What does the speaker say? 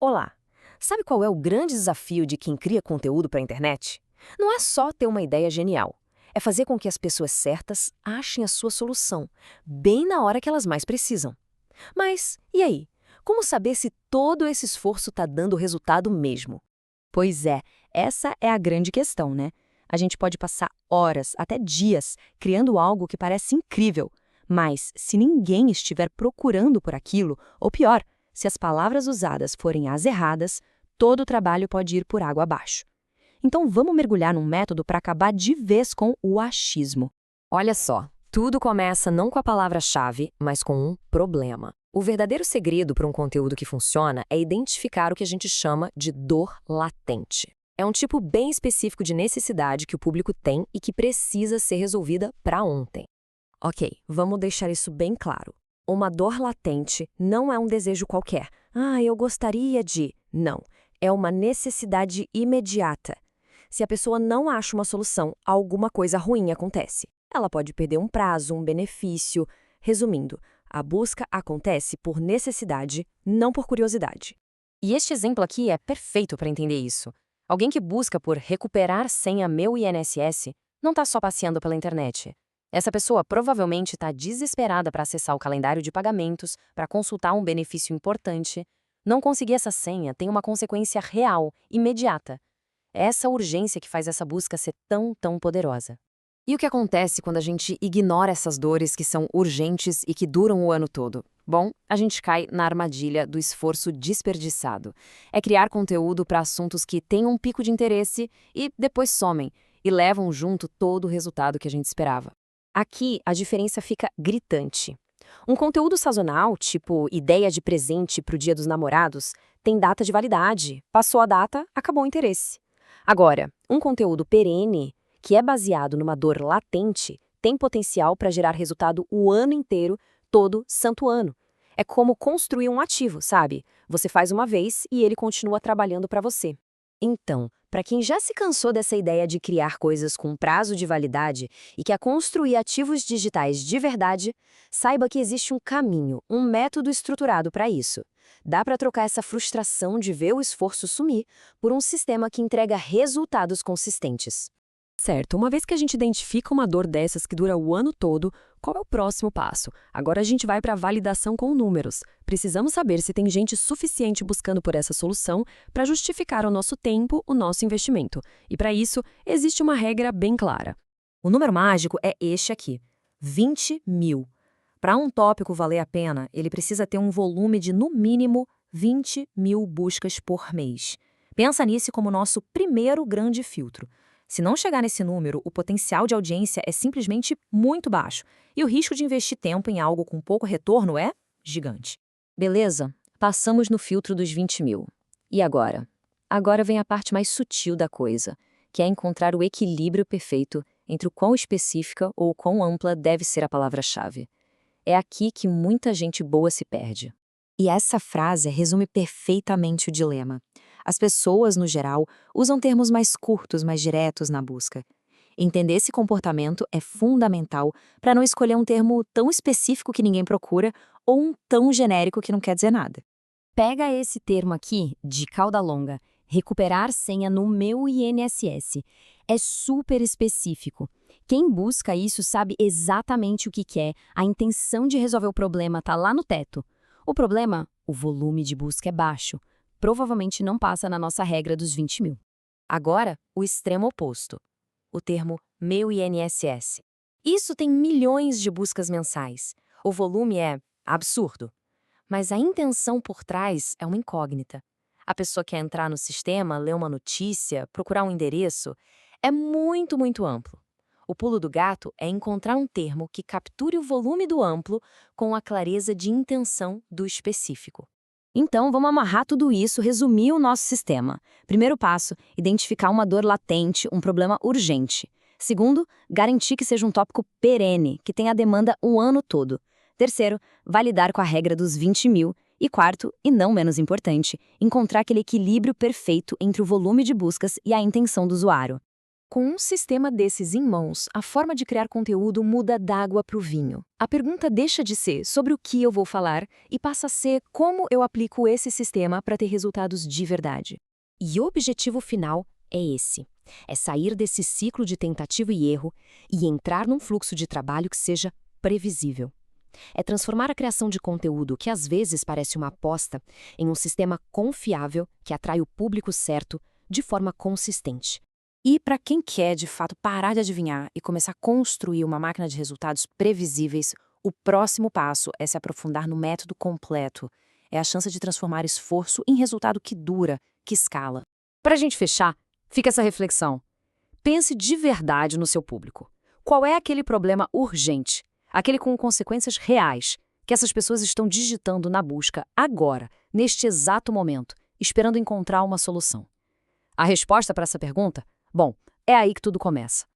Olá! Sabe qual é o grande desafio de quem cria conteúdo para a internet? Não é só ter uma ideia genial. É fazer com que as pessoas certas achem a sua solução, bem na hora que elas mais precisam. Mas, e aí? Como saber se todo esse esforço está dando resultado mesmo? Pois é, essa é a grande questão, né? A gente pode passar horas, até dias, criando algo que parece incrível, mas se ninguém estiver procurando por aquilo, ou pior, se as palavras usadas forem as erradas, todo o trabalho pode ir por água abaixo. Então vamos mergulhar num método para acabar de vez com o achismo. Olha só, tudo começa não com a palavra-chave, mas com um problema. O verdadeiro segredo para um conteúdo que funciona é identificar o que a gente chama de dor latente. É um tipo bem específico de necessidade que o público tem e que precisa ser resolvida para ontem. Ok, vamos deixar isso bem claro. Uma dor latente não é um desejo qualquer. Ah, eu gostaria de. Não. É uma necessidade imediata. Se a pessoa não acha uma solução, alguma coisa ruim acontece. Ela pode perder um prazo, um benefício. Resumindo, a busca acontece por necessidade, não por curiosidade. E este exemplo aqui é perfeito para entender isso. Alguém que busca por recuperar senha meu INSS não está só passeando pela internet. Essa pessoa provavelmente está desesperada para acessar o calendário de pagamentos, para consultar um benefício importante. Não conseguir essa senha tem uma consequência real, imediata. É essa urgência que faz essa busca ser tão poderosa. E o que acontece quando a gente ignora essas dores que são urgentes e que duram o ano todo? Bom, a gente cai na armadilha do esforço desperdiçado. É criar conteúdo para assuntos que têm um pico de interesse e depois somem, e levam junto todo o resultado que a gente esperava. Aqui, a diferença fica gritante. Um conteúdo sazonal, tipo ideia de presente para o Dia dos Namorados, tem data de validade. Passou a data, acabou o interesse. Agora, um conteúdo perene, que é baseado numa dor latente, tem potencial para gerar resultado o ano inteiro, todo santo ano. É como construir um ativo, sabe? Você faz uma vez e ele continua trabalhando para você. Então, para quem já se cansou dessa ideia de criar coisas com prazo de validade e quer construir ativos digitais de verdade, saiba que existe um caminho, um método estruturado para isso. Dá para trocar essa frustração de ver o esforço sumir por um sistema que entrega resultados consistentes. Certo, uma vez que a gente identifica uma dor dessas que dura o ano todo, qual é o próximo passo? Agora a gente vai para a validação com números. Precisamos saber se tem gente suficiente buscando por essa solução para justificar o nosso tempo, o nosso investimento. E para isso, existe uma regra bem clara. O número mágico é este aqui: 20 mil. Para um tópico valer a pena, ele precisa ter um volume de, no mínimo, 20 mil buscas por mês. Pensa nisso como nosso primeiro grande filtro. Se não chegar nesse número, o potencial de audiência é simplesmente muito baixo e o risco de investir tempo em algo com pouco retorno é gigante. Beleza, passamos no filtro dos 20 mil. E agora? Agora vem a parte mais sutil da coisa, que é encontrar o equilíbrio perfeito entre o quão específica ou o quão ampla deve ser a palavra-chave. É aqui que muita gente boa se perde. E essa frase resume perfeitamente o dilema. As pessoas, no geral, usam termos mais curtos, mais diretos na busca. Entender esse comportamento é fundamental para não escolher um termo tão específico que ninguém procura ou um tão genérico que não quer dizer nada. Pega esse termo aqui, de cauda longa, recuperar senha no meu INSS. É super específico. Quem busca isso sabe exatamente o que quer, a intenção de resolver o problema está lá no teto. O problema, o volume de busca é baixo. Provavelmente não passa na nossa regra dos 20 mil. Agora, o extremo oposto. O termo meu INSS. Isso tem milhões de buscas mensais. O volume é absurdo. Mas a intenção por trás é uma incógnita. A pessoa quer entrar no sistema, ler uma notícia, procurar um endereço. É muito amplo. O pulo do gato é encontrar um termo que capture o volume do amplo com a clareza de intenção do específico. Então, vamos amarrar tudo isso, resumir o nosso sistema. Primeiro passo, identificar uma dor latente, um problema urgente. Segundo, garantir que seja um tópico perene, que tenha demanda o ano todo. Terceiro, validar com a regra dos 20 mil. E quarto, e não menos importante, encontrar aquele equilíbrio perfeito entre o volume de buscas e a intenção do usuário. Com um sistema desses em mãos, a forma de criar conteúdo muda da água para o vinho. A pergunta deixa de ser sobre o que eu vou falar e passa a ser como eu aplico esse sistema para ter resultados de verdade. E o objetivo final é esse: é sair desse ciclo de tentativa e erro e entrar num fluxo de trabalho que seja previsível. É transformar a criação de conteúdo, que às vezes parece uma aposta, em um sistema confiável que atrai o público certo de forma consistente. E para quem quer, de fato, parar de adivinhar e começar a construir uma máquina de resultados previsíveis, o próximo passo é se aprofundar no método completo. É a chance de transformar esforço em resultado que dura, que escala. Para a gente fechar, fica essa reflexão. Pense de verdade no seu público. Qual é aquele problema urgente, aquele com consequências reais, que essas pessoas estão digitando na busca agora, neste exato momento, esperando encontrar uma solução? A resposta para essa pergunta? Bom, é aí que tudo começa.